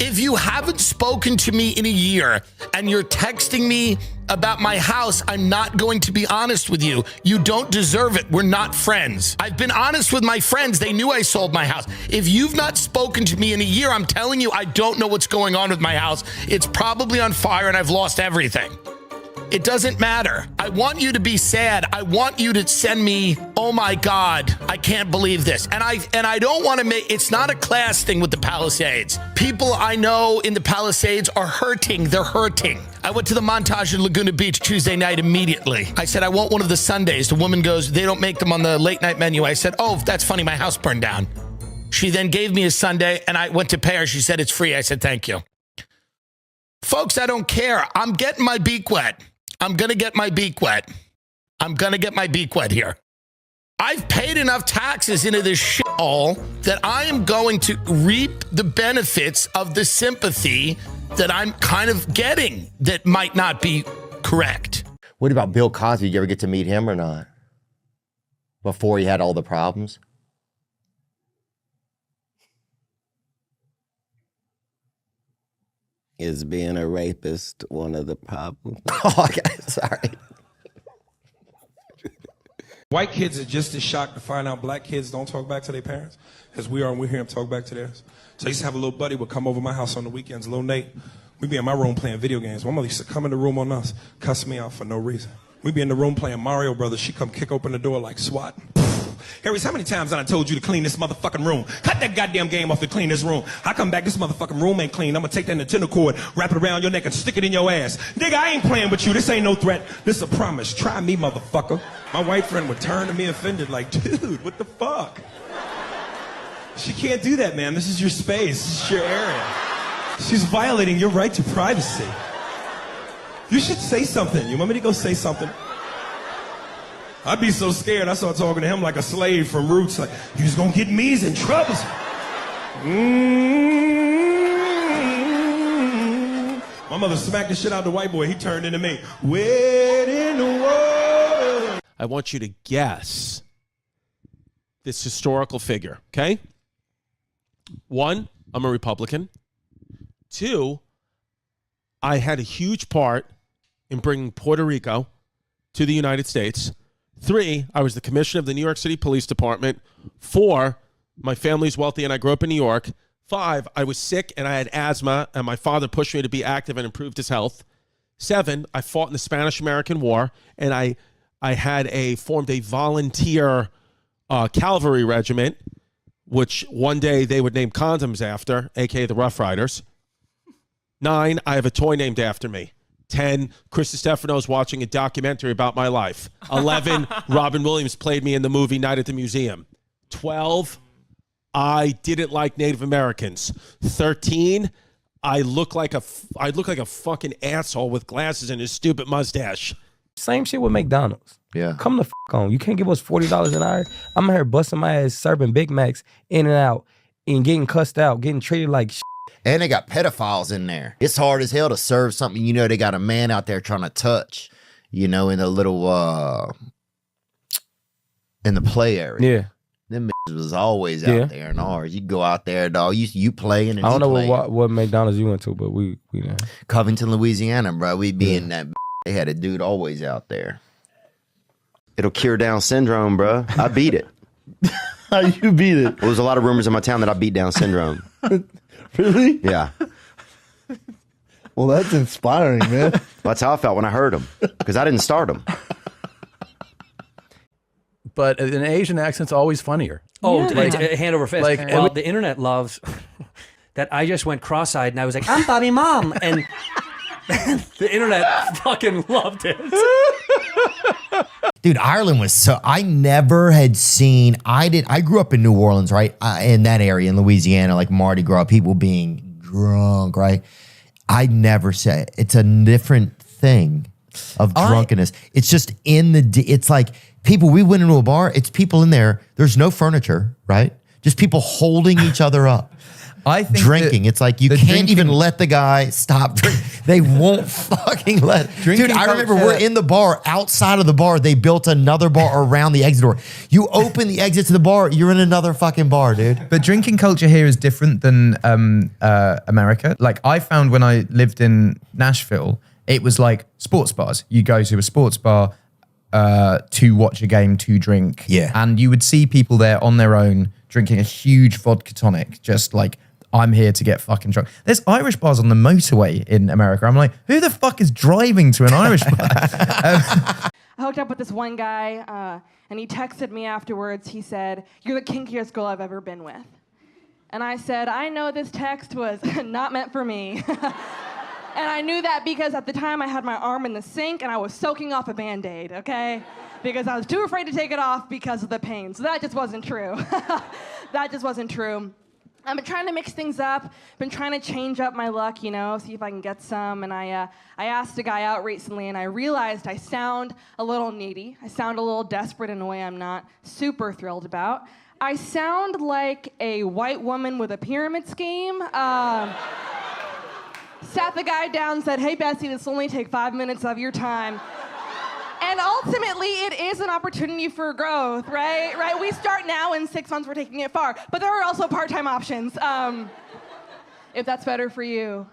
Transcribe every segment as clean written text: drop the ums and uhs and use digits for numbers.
If you haven't spoken to me in a year and you're texting me about my house, I'm not going to be honest with you. You don't deserve it. We're not friends. I've been honest with my friends. They knew I sold my house. If you've not spoken to me in a year, I'm telling you, I don't know what's going on with my house. It's probably on fire and I've lost everything. It doesn't matter. I want you to be sad. I want you to send me, oh my God, I can't believe this. And I don't want to make, it's not a class thing with the Palisades. People I know in the Palisades are hurting. They're hurting. I went to the Montage in Laguna Beach Tuesday night immediately. I said, I want one of the Sundays. The woman goes, they don't make them on the late night menu. I said, oh, that's funny. My house burned down. She then gave me a Sunday and I went to pay her. She said, it's free. I said, thank you. Folks, I don't care. I'm getting my beak wet. I'm going to get my beak wet. I'm going to get my beak wet here. I've paid enough taxes into this shithole that I am going to reap the benefits of the sympathy that I'm kind of getting that might not be correct. What about Bill Cosby? Did you ever get to meet him or not? Before he had all the problems? Is being a rapist one of the problems? Oh, okay, sorry. White kids are just as shocked to find out black kids don't talk back to their parents as we are when we hear them talk back to theirs. So I used to have a little buddy would come over my house on the weekends, little Nate. We'd be in my room playing video games. My mother used to come in the room on us, cuss me out for no reason. We'd be in the room playing Mario Brothers. She'd come kick open the door like SWAT. Harris, how many times I told you to clean this motherfucking room? Cut that goddamn game off to clean this room. I come back, this motherfucking room ain't clean. I'm gonna take that Nintendo cord, wrap it around your neck, and stick it in your ass. Nigga, I ain't playing with you. This ain't no threat. This is a promise. Try me, motherfucker. My white friend would turn to me offended like, dude, what the fuck? She can't do that, man. This is your space. This is your area. She's violating your right to privacy. You should say something. You want me to go say something? I'd be so scared. I started talking to him like a slave from Roots. Like, you just gonna get me's in trouble. My mother smacked the shit out of the white boy. He turned into me. Where in the world? I want you to guess this historical figure, okay? 1, I'm a Republican. 2, I had a huge part in bringing Puerto Rico to the United States. 3, I was the commissioner of the New York City Police Department. 4, my family's wealthy and I grew up in New York. 5, I was sick and I had asthma and my father pushed me to be active and improved his health. 7, I fought in the Spanish-American War and I formed a volunteer cavalry regiment, which one day they would name condoms after, aka the Rough Riders. 9, I have a toy named after me. 10, Chris Stefano's watching a documentary about my life. 11, Robin Williams played me in the movie Night at the Museum. 12, I didn't like Native Americans. 13, I look like a fucking asshole with glasses and a stupid mustache. Same shit with McDonald's. Yeah. Come the fuck on. You can't give us $40 an hour. I'm out here busting my ass, serving Big Macs in and out, and getting cussed out, getting treated like shit. And they got pedophiles in there. It's hard as hell to serve something, you know, they got a man out there trying to touch, you know, in the little, in the play area. Yeah. Them was always out there in ours. You go out there, dog. You playing and I don't know what McDonald's you went to, but we know. Covington, Louisiana, bro. We be in that. They had a dude always out there. It'll cure Down syndrome, bro. I beat it. How you beat it? Well, there's a lot of rumors in my town that I beat Down syndrome. Really? Yeah. Well, that's inspiring, man. Well, that's how I felt when I heard them, because I didn't start them. But an Asian accent's always funnier. Oh, like hand over fist. Like, well, the internet loves that. I just went cross-eyed and I was like, I'm Bobby Mom. And the internet fucking loved it. Dude, Ireland was so, I never had seen, I grew up in New Orleans, right? In that area in Louisiana, like Mardi Gras, people being drunk, right? I never said, it's a different thing of drunkenness. It's just it's like people, we went into a bar, it's people in there, there's no furniture, right? Just people holding each other up. I think drinking. that It's like you the can't even drinking- let the guy stop drinking. They won't fucking let. Drinking Dude, I remember culture- we're in the bar. Outside of the bar, they built another bar around the exit door. You open the exit to the bar, you're in another fucking bar, dude. But drinking culture here is different than America. Like I found when I lived in Nashville, it was like sports bars. You go to a sports bar to watch a game, to drink. Yeah. And you would see people there on their own drinking a huge vodka tonic, just like, I'm here to get fucking drunk. There's Irish bars on the motorway in America. I'm like, who the fuck is driving to an Irish bar? I hooked up with this one guy, and he texted me afterwards. He said, "You're the kinkiest girl I've ever been with." And I said, I know this text was not meant for me. And I knew that because at the time I had my arm in the sink and I was soaking off a Band-Aid, okay? Because I was too afraid to take it off because of the pain. So that just wasn't true. That just wasn't true. I've been trying to mix things up, been trying to change up my luck, you know, see if I can get some. And I asked a guy out recently, and I realized I sound a little needy. I sound a little desperate in a way I'm not super thrilled about. I sound like a white woman with a pyramid scheme. Sat the guy down, said, "Hey, Bessie, this will only take 5 minutes of your time." And ultimately, it is an opportunity for growth, right? Right? We start now, in 6 months, we're taking it far. But there are also part-time options, if that's better for you.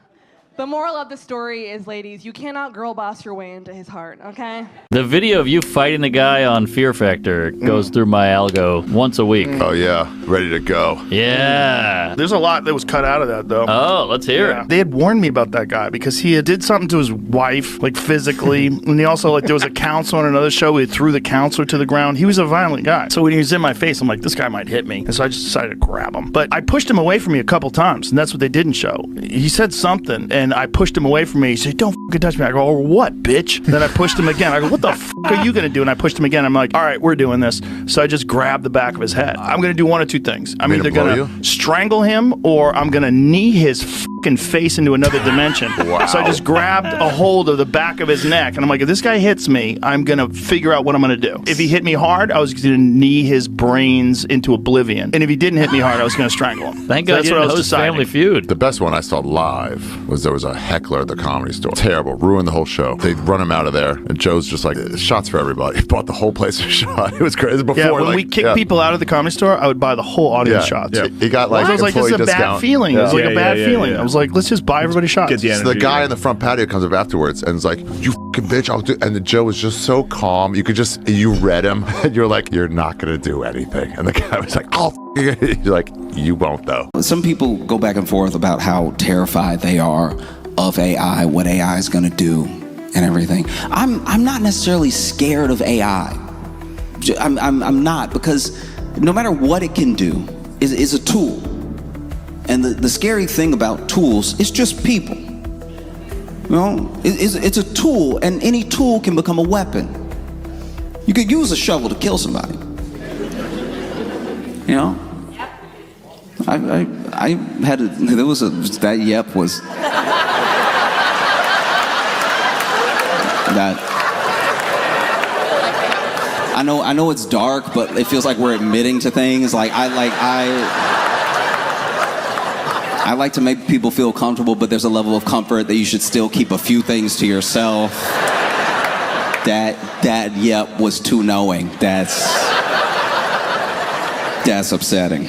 The moral of the story is, ladies, you cannot girl boss your way into his heart, okay? The video of you fighting the guy on Fear Factor goes through my algo once a week. Oh, yeah. Ready to go. Yeah. There's a lot that was cut out of that, though. Oh, let's hear it. They had warned me about that guy because he did something to his wife, like physically. And he also, like, there was a counselor on another show. He threw the counselor to the ground. He was a violent guy. So when he was in my face, I'm like, this guy might hit me. And so I just decided to grab him. But I pushed him away from me a couple times, and that's what they didn't show. He said something, and I pushed him away from me. He said, "Don't fucking touch me." I go, "Oh, what, bitch?" Then I pushed him again. I go, "What the fuck are you going to do?" And I pushed him again. I'm like, "All right, we're doing this." So I just grabbed the back of his head. I'm going to do one of two things. I'm either going to strangle him or I'm going to knee his fucking face into another dimension. Wow. So I just grabbed a hold of the back of his neck. And I'm like, if this guy hits me, I'm going to figure out what I'm going to do. If he hit me hard, I was going to knee his brains into oblivion. And if he didn't hit me hard, I was going to strangle him. Thank So God that's you what I didn't was host Family deciding. Feud. The best one I saw live was there was a heckler at the Comedy Store. Terrible. Ruined the whole show. They run him out of there, and Joe's just like, shots for everybody. He bought the whole place a shot. It was crazy. Before, Yeah, when like, we kick people out of the Comedy Store, I would buy the whole audience shots. Yeah. He got like I was like, this is a employee bad discount. feeling. It was like Yeah. a bad feeling. I was like, let's just buy everybody shots. So the guy in the front patio comes up afterwards and is like, "You fucking bitch, I'll do." And Joe was just so calm. You read him, and you're like, "You're not gonna do anything." And the guy was like, "Oh," you're like, "You won't though." Some people go back and forth about how terrified they are of AI, what AI is going to do, and everything. I'm not necessarily scared of AI. I'm not, because no matter what it can do, is a tool. And the scary thing about tools is just people. You know, it's a tool, and any tool can become a weapon. You could use a shovel to kill somebody. You know? I had that yep was that. I know it's dark, but it feels like we're admitting to things. Like I like to make people feel comfortable, but there's a level of comfort that you should still keep a few things to yourself. That yep was too knowing. That's upsetting.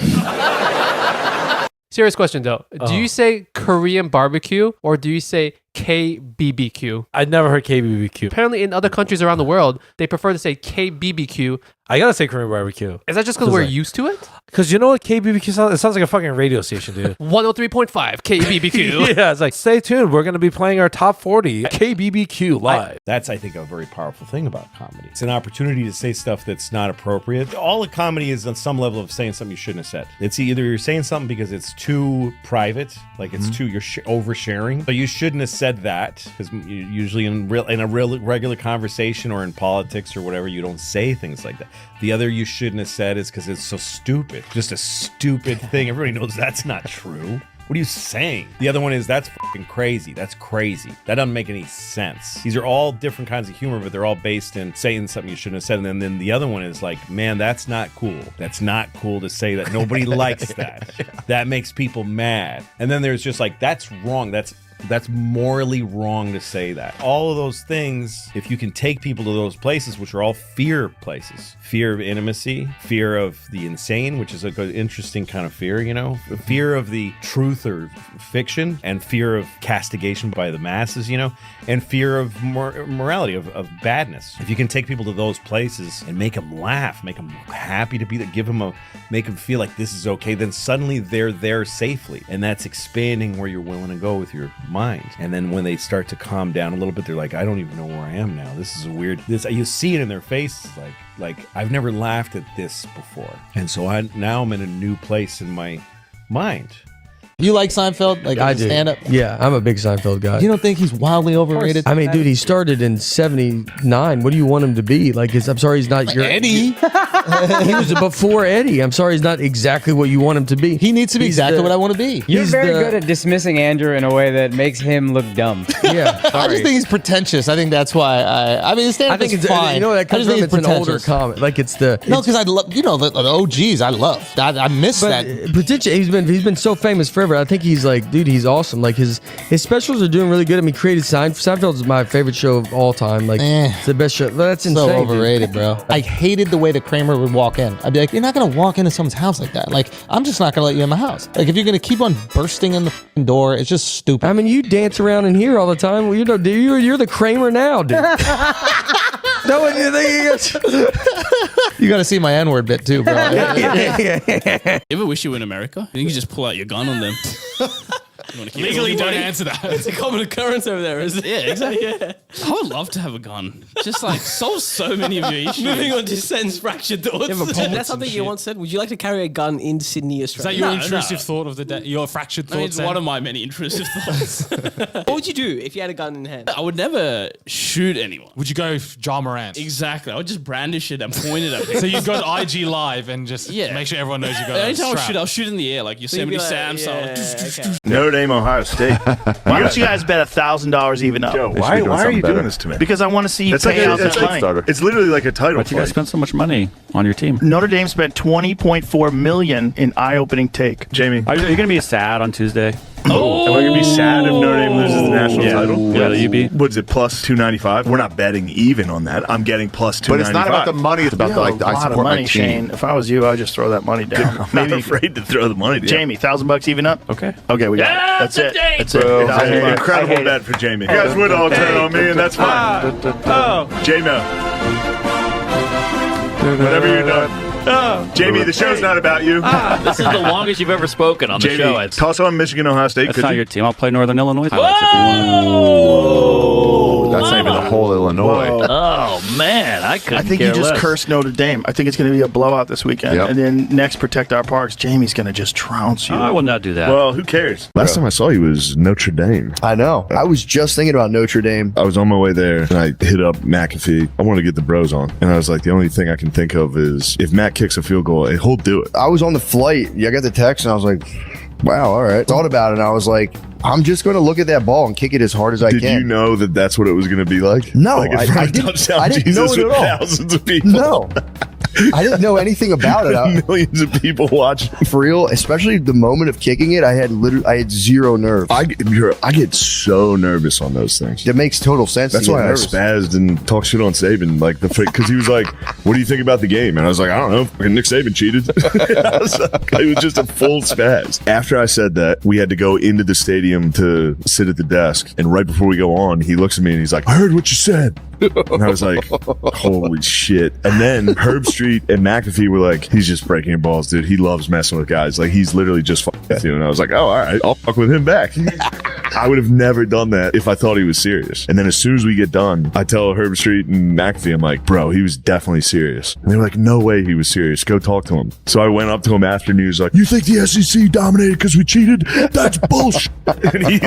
Serious question though. Do you say Korean barbecue or do you say KBBQ? I'd never heard KBBQ. Apparently in other countries around the world, they prefer to say KBBQ. I gotta say Korean barbecue. Is that just because we're used to it? Because you know what KBBQ sounds? It sounds like a fucking radio station, dude. 103.5 KBBQ. Yeah, it's like, stay tuned. We're going to be playing our top 40 KBBQ live. That's, I think, a very powerful thing about comedy. It's an opportunity to say stuff that's not appropriate. All of comedy is on some level of saying something you shouldn't have said. It's either you're saying something because it's too private, like it's too, you're oversharing, but you shouldn't have said that, because usually in a regular conversation or in politics or whatever, you don't say things like that. The other you shouldn't have said is because it's so stupid. Just a stupid thing. Everybody knows that's not true. What are you saying? The other one is, that's fucking crazy. That's crazy. That doesn't make any sense. These are all different kinds of humor, but they're all based in saying something you shouldn't have said. And then the other one is like, man, that's not cool. That's not cool to say that. Nobody likes that. That makes people mad. And then there's just like, that's wrong. That's morally wrong to say that. All of those things, if you can take people to those places, which are all fear places, fear of intimacy, fear of the insane, which is like an interesting kind of fear, you know, fear of the truth or fiction, and fear of castigation by the masses, you know, and fear of morality, of badness. If you can take people to those places and make them laugh, make them happy to be there, make them feel like this is okay, then suddenly they're there safely. And that's expanding where you're willing to go with your mind. And then when they start to calm down a little bit, they're like, I don't even know where I am now. This is a weird, you see it in their faces, like I've never laughed at this before. And so now I'm in a new place in my mind. You like Seinfeld? Like I do. Stand up? Yeah, I'm a big Seinfeld guy. You don't think he's wildly overrated? I mean, dude, he started in '79. What do you want him to be? Like, I'm sorry, he's not your Eddie. He was before Eddie. I'm sorry, he's not exactly what you want him to be. He needs to be exactly what I want to be. You're very good at dismissing Andrew in a way that makes him look dumb. Yeah, I just think he's pretentious. I think that's why I mean, his stand-up is fine. You know that comes from, it's an older comment. Like it's the no, because I love the OGs. I love. I miss that. Pretentious. He's been so famous forever. I think he's like, dude, he's awesome. Like his specials are doing really good. I mean, created Seinfeld's my favorite show of all time. Like it's the best show. That's insane. So overrated, bro. I hated the way that Kramer would walk in. I'd be like, you're not gonna walk into someone's house like that. Like, I'm just not gonna let you in my house. Like, if you're gonna keep on bursting in the door, it's just stupid. I mean, you dance around in here all the time. Well, you're the Kramer now, dude. No one you think you got to see my N-word bit too, bro. You ever wish you were in America? You can just pull out your gun on them. Legally, don't answer that. It's a common occurrence over there, isn't it? Yeah, exactly. Yeah. I would love to have a gun. Just like solve so many of your issues. Moving on to Sen's fractured thoughts. That's something you once said. Would you like to carry a gun in Sydney, Australia? Is that your intrusive thought of the day? Your fractured thoughts? It's one of my many intrusive thoughts. What would you do if you had a gun in hand? I would never shoot anyone. Would you go Ja Morant? Exactly. I would just brandish it and point it at people. So you'd go to IG Live and just make sure everyone knows you got Anytime I'll shoot in the air, like Yosemite Sam style. Notre Dame, Ohio State. Why don't you guys bet $1,000 even up? Joe, why are you doing this to me? Because I want to see you It's pay like out that money. It's literally like a title. But you guys spent so much money on your team. Notre Dame spent $20.4 million in eye-opening take. Jamie, Are you going to be sad on Tuesday? am I going to be sad if Notre Dame loses the national title? Yeah, you be. What's it, plus 295? We're not betting even on that. I'm getting plus 295. But it's not about the money. It's about I support my money, team. Shane. If I was you, I'd just throw that money down. I'm not afraid to throw the money down. Jamie, $1,000 even up? Okay. Okay, we got it. That's it. That's it. Bro, $1,000. incredible bet for Jamie. You guys would all turn on me, and that's fine. Jamie. Whatever you're doing. Jamie, the show's not about you. This is the longest you've ever spoken on the Jamie, show. toss on Michigan, Ohio State. That's not your team. I'll play Northern Illinois. That's not even the whole Illinois. Oh man, I couldn't. I think care you just less. cursed Notre Dame. I think it's going to be a blowout this weekend. Yep. And then next, Protect Our Parks, Jamie's going to just trounce you. I will not do that. Well, who cares? Last time I saw you was Notre Dame. I know. I was just thinking about Notre Dame. I was on my way there, and I hit up McAfee. I wanted to get the bros on. And I was like, the only thing I can think of is if Matt kicks a field goal, he'll do it. I was on the flight. I got the text and I was like, wow, all right. Thought about it and I was like, I'm just going to look at that ball and kick it as hard as I can. Did you know that that's what it was going to be like? No, like I didn't know it at all. Thousands of people. No. I didn't know anything about it. Millions of people watching. For real, especially the moment of kicking it, I had zero nerves. I get so nervous on those things. It makes total sense. That's why I spazzed and talked shit on Saban, like because he was like, "What do you think about the game?" And I was like, "I don't know. Nick Saban cheated." I was just a full spaz. After I said that, we had to go into the stadium to sit at the desk, and right before we go on, he looks at me and he's like, "I heard what you said." And I was like, holy shit. And then Herb Street and McAfee were like, he's just breaking your balls, dude. He loves messing with guys. Like, he's literally just fucking with you. And I was like, oh, all right, I'll fuck with him back. I would have never done that if I thought he was serious. And then as soon as we get done, I tell Herb Street and McAfee, I'm like, bro, he was definitely serious. And they were like, no way he was serious. Go talk to him. So I went up to him after and he was like, you think the SEC dominated because we cheated? That's bullshit. And he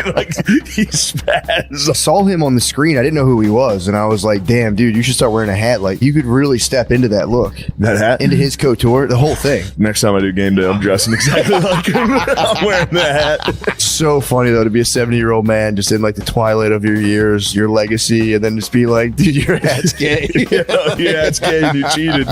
spazzed. I saw him on the screen. I didn't know who he was. And I was like, damn, dude, you should start wearing a hat. Like, you could really step into that look. That hat? Into his couture, the whole thing. Next time I do game day, I'm dressing exactly like him. I'm wearing the hat. So funny, though, to be a 70-year-old man just in like the twilight of your years, your legacy, and then just be like, dude, your hat's gay. Yeah, your hat's gay and you cheated.